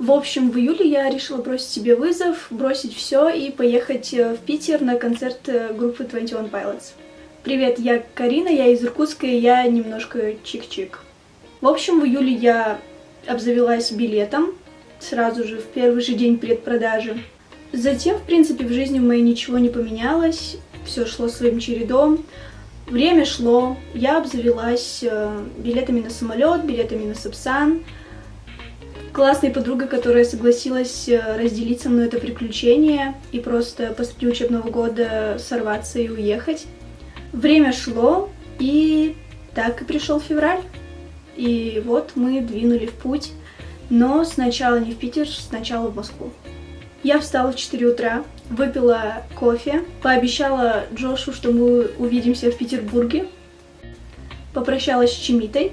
В общем, в июле я решила бросить себе вызов, бросить все и поехать в Питер на концерт группы 21 Pilots. Привет, я Карина, я из Иркутска, и я немножко чик-чик. В общем, в июле я обзавелась билетом, сразу же в первый же день предпродажи. Затем, в принципе, в жизни моей ничего не поменялось, все шло своим чередом. Время шло, я обзавелась билетами на самолет, билетами на Сапсан. Классной подругой, которая согласилась разделить со мной это приключение и просто посреди учебного года сорваться и уехать. Время шло, и так и пришел февраль. И вот мы двинули в путь, но сначала не в Питер, сначала в Москву. Я встала в 4 утра, выпила кофе, пообещала Джошу, что мы увидимся в Петербурге, попрощалась с Чимитой.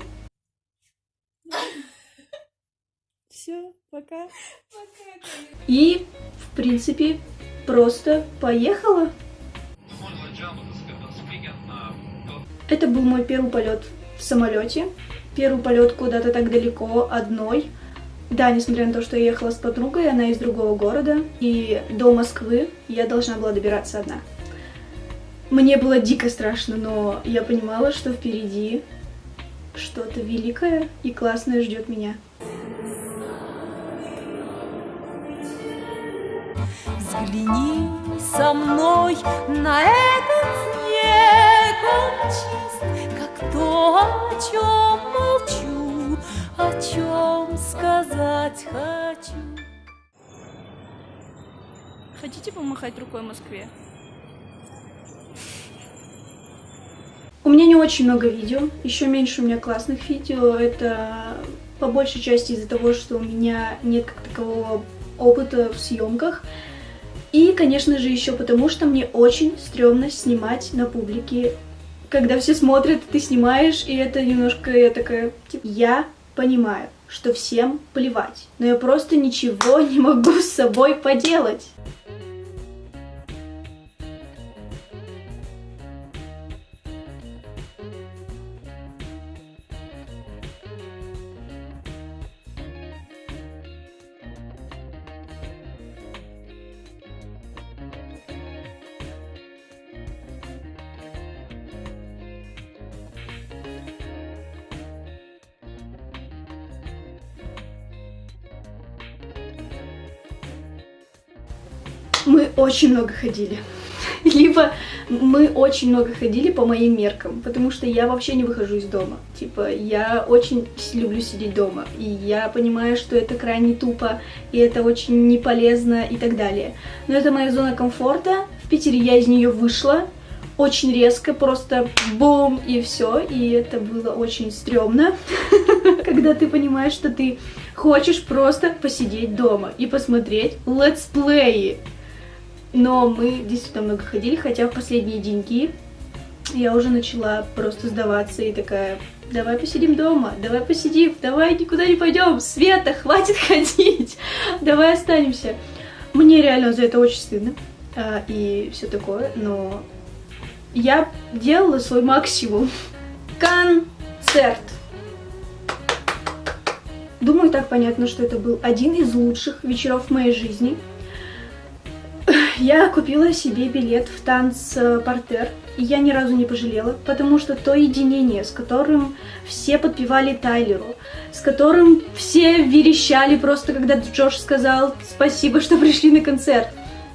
Все, пока. И, в принципе, просто поехала. Это был мой первый полет в самолете, первый полет куда-то так далеко, одной. Да, несмотря на то, что я ехала с подругой, она из другого города, и до Москвы я должна была добираться одна. Мне было дико страшно, но я понимала, что впереди что-то великое и классное ждет меня. Взгляни со мной на этот снег, он чист, как то, о чем молчу, о чем сказать хочу. Хотите помахать рукой Москве? У меня не очень много видео, еще меньше у меня классных видео. Это по большей части из-за того, что у меня нет как такового опыта в съемках. И, конечно же, еще потому, что мне очень стрёмно снимать на публике. Когда все смотрят, ты снимаешь, и это немножко, я такая, типа, я понимаю, что всем плевать, но я просто ничего не могу с собой поделать. Мы очень много ходили. Либо мы очень много ходили по моим меркам, потому что я вообще не выхожу из дома. Типа, я очень люблю сидеть дома, и я понимаю, что это крайне тупо, и это очень не полезно и так далее. Но это моя зона комфорта. В Питере я из нее вышла очень резко, просто бум, и все. И это было очень стрёмно, когда ты понимаешь, что ты хочешь просто посидеть дома и посмотреть летсплеи. Но мы действительно много ходили, хотя в последние деньги я уже начала просто сдаваться и такая, давай посидим дома, давай посидим, давай никуда не пойдем, Света, хватит ходить, давай останемся. Мне реально за это очень стыдно и все такое, но я делала свой максимум. Концерт. Думаю, так понятно, что это был один из лучших вечеров в моей жизни. Я купила себе билет в танцпартер, и я ни разу не пожалела, потому что то единение, с которым все подпевали Тайлеру, с которым все верещали просто, когда Джош сказал спасибо, что пришли на концерт,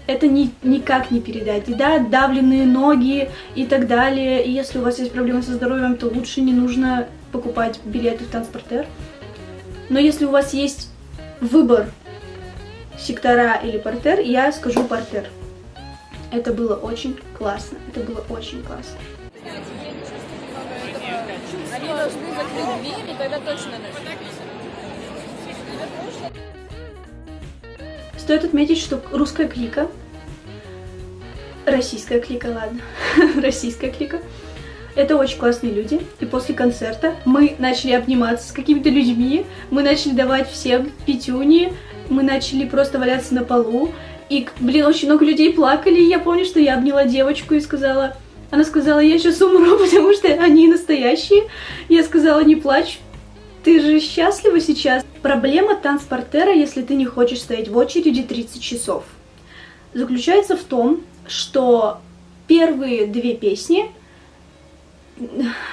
это никак не передать. И да, давленные ноги и так далее, и если у вас есть проблемы со здоровьем, то лучше не нужно покупать билеты в танцпартер. Но если у вас есть выбор, сектора или партер, я скажу партер. Это было очень классно. Это было очень классно. Они должны закрыть дверь, и тогда точно начнут. Стоит отметить, что русская клика, российская клика, ладно, российская клика, это очень классные люди. И после концерта мы начали обниматься с какими-то людьми, мы начали давать всем пятюни, мы начали просто валяться на полу. И, блин, очень много людей плакали. И я помню, что я обняла девочку и сказала... Она сказала, я сейчас умру, потому что они настоящие. Я сказала, не плачь. Ты же счастлива сейчас? Проблема танцпортера, если ты не хочешь стоять в очереди 30 часов, заключается в том, что первые 2 песни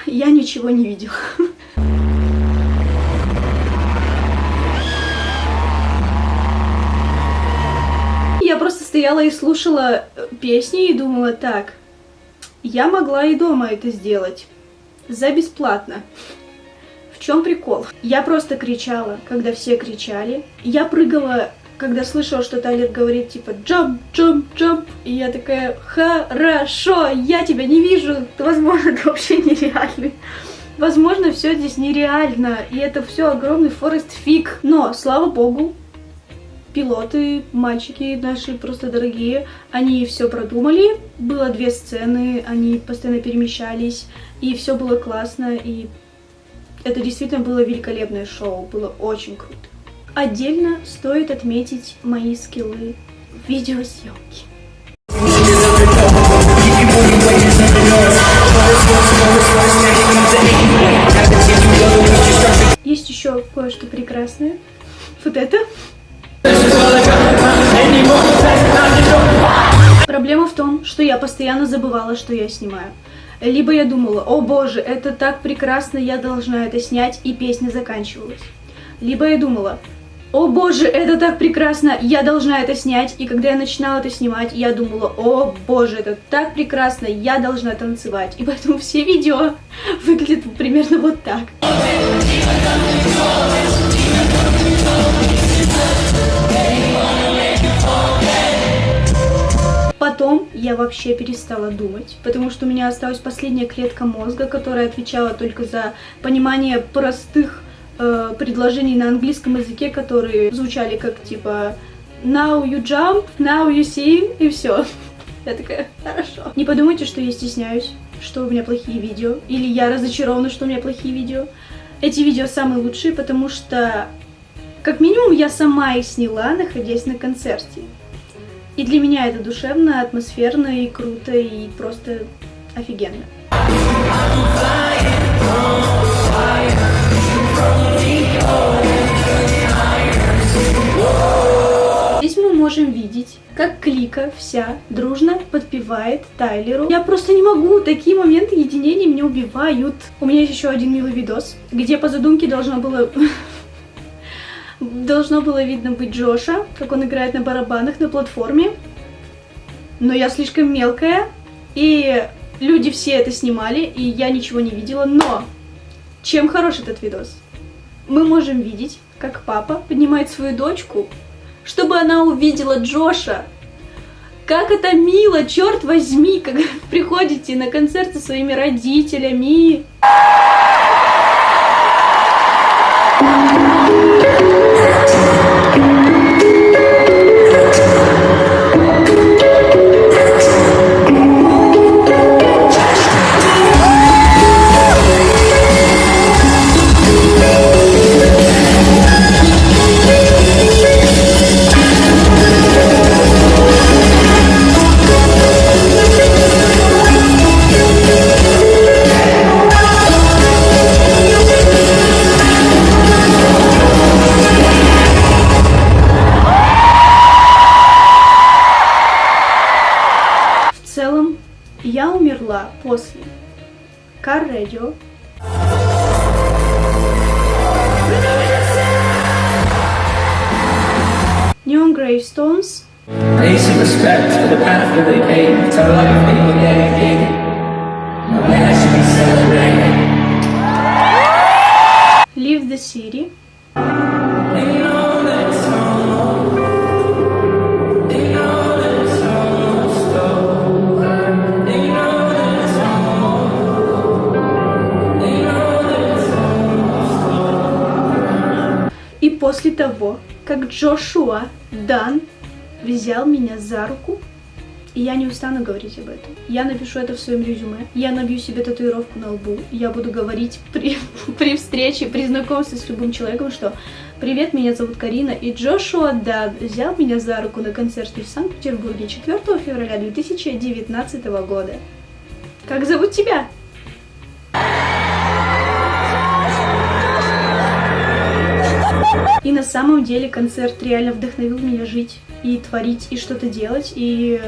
я ничего не видела. Я просто стояла и слушала песни и думала, так, я могла и дома это сделать за бесплатно. В чем прикол? Я просто кричала, когда все кричали. Я прыгала, когда слышала, что Тайлер говорит типа «jump, jump, jump». И я такая «хорошо, я тебя не вижу». Возможно, это вообще нереально. Возможно, все здесь нереально. И это все огромный Форест Фиг. Но, слава богу, пилоты, мальчики наши просто дорогие, они все продумали. Было 2 сцены, они постоянно перемещались. И все было классно. И это действительно было великолепное шоу. Было очень круто. Отдельно стоит отметить мои скиллы в видеосъемке. Есть еще кое-что прекрасное. Вот это. Проблема в том, что я постоянно забывала, что я снимаю. Либо я думала, о боже, это так прекрасно, я должна это снять, и песня заканчивалась. Либо я думала, о боже, это так прекрасно, я должна это снять, и когда я начинала это снимать, я думала, о боже, это так прекрасно, я должна танцевать. И поэтому все видео выглядят примерно вот так. Потом я вообще перестала думать, потому что у меня осталась последняя клетка мозга, которая отвечала только за понимание простых предложений на английском языке, которые звучали как типа now you jump, now you sing, и все. Я такая, хорошо. Не подумайте, что я стесняюсь, что у меня плохие видео, или я разочарована, что у меня плохие видео. Эти видео самые лучшие, потому что, как минимум, я сама их сняла, находясь на концерте. И для меня это душевно, атмосферно и круто, и просто офигенно. Здесь мы можем видеть, как Клика вся дружно подпевает Тайлеру. Я просто не могу, такие моменты единения меня убивают. У меня есть еще один милый видос, где по задумке должно было видно быть Джоша, как он играет на барабанах на платформе. Но я слишком мелкая, и люди все это снимали, и я ничего не видела. Но чем хорош этот видос? Мы можем видеть, как папа поднимает свою дочку, чтобы она увидела Джоша. Как это мило, черт возьми, когда приходите на концерт со своими родителями. В целом, я умерла после Car Radio, Neon Gravestones, Peace and respect for the path that they came to life they were dedicated. And that should be celebrated. Leave the City, и после того, как Джошуа Дан взял меня за руку, и я не устану говорить об этом. Я напишу это в своем резюме, я набью себе татуировку на лбу, я буду говорить при встрече, при знакомстве с любым человеком, что «Привет, меня зовут Карина, и Джошуа Дан взял меня за руку на концерте в Санкт-Петербурге 4 февраля 2019 года». Как зовут тебя? И на самом деле концерт реально вдохновил меня жить и творить, и что-то делать, и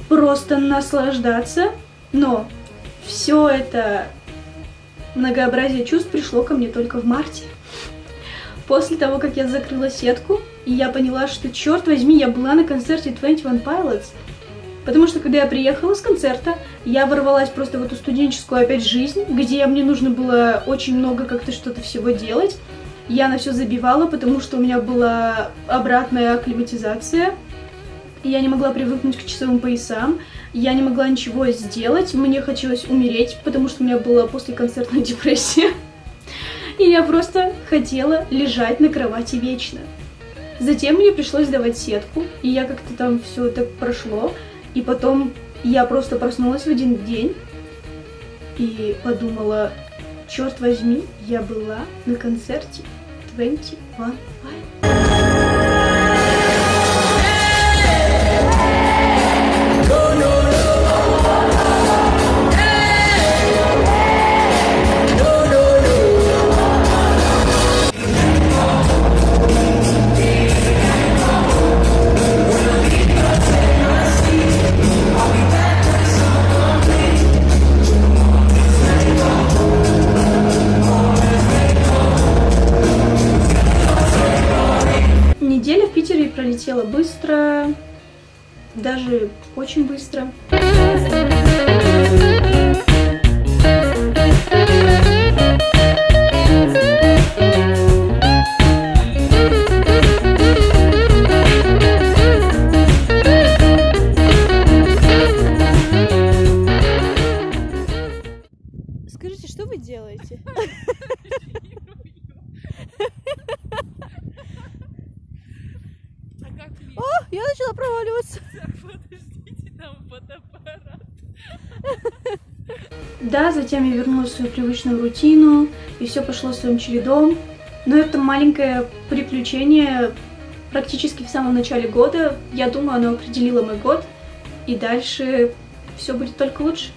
просто наслаждаться. Но все это многообразие чувств пришло ко мне только в марте. После того, как я закрыла сетку, и я поняла, что, черт возьми, я была на концерте 21 Pilots. Потому что, когда я приехала с концерта, я ворвалась просто в эту студенческую опять жизнь, где мне нужно было очень много как-то что-то всего делать. Я на все забивала, потому что у меня была обратная акклиматизация. Я не могла привыкнуть к часовым поясам. Я не могла ничего сделать. Мне хотелось умереть, потому что у меня была послеконцертная депрессия. И я просто хотела лежать на кровати вечно. Затем мне пришлось сдавать сетку, и я как-то там все так прошло. И потом я просто проснулась в один день и подумала, черт возьми, я была на концерте 21 Pilots. Неделя в Питере пролетела быстро, даже очень быстро. Скажите, что вы делаете? Я начала проваливаться. Подождите, там фотоаппарат. Да, затем я вернулась в свою привычную рутину, и все пошло своим чередом. Но это маленькое приключение практически в самом начале года. Я думаю, оно определило мой год, и дальше все будет только лучше.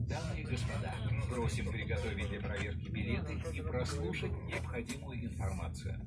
Дамы и господа, просим приготовить для проверки билеты и прослушать необходимую информацию.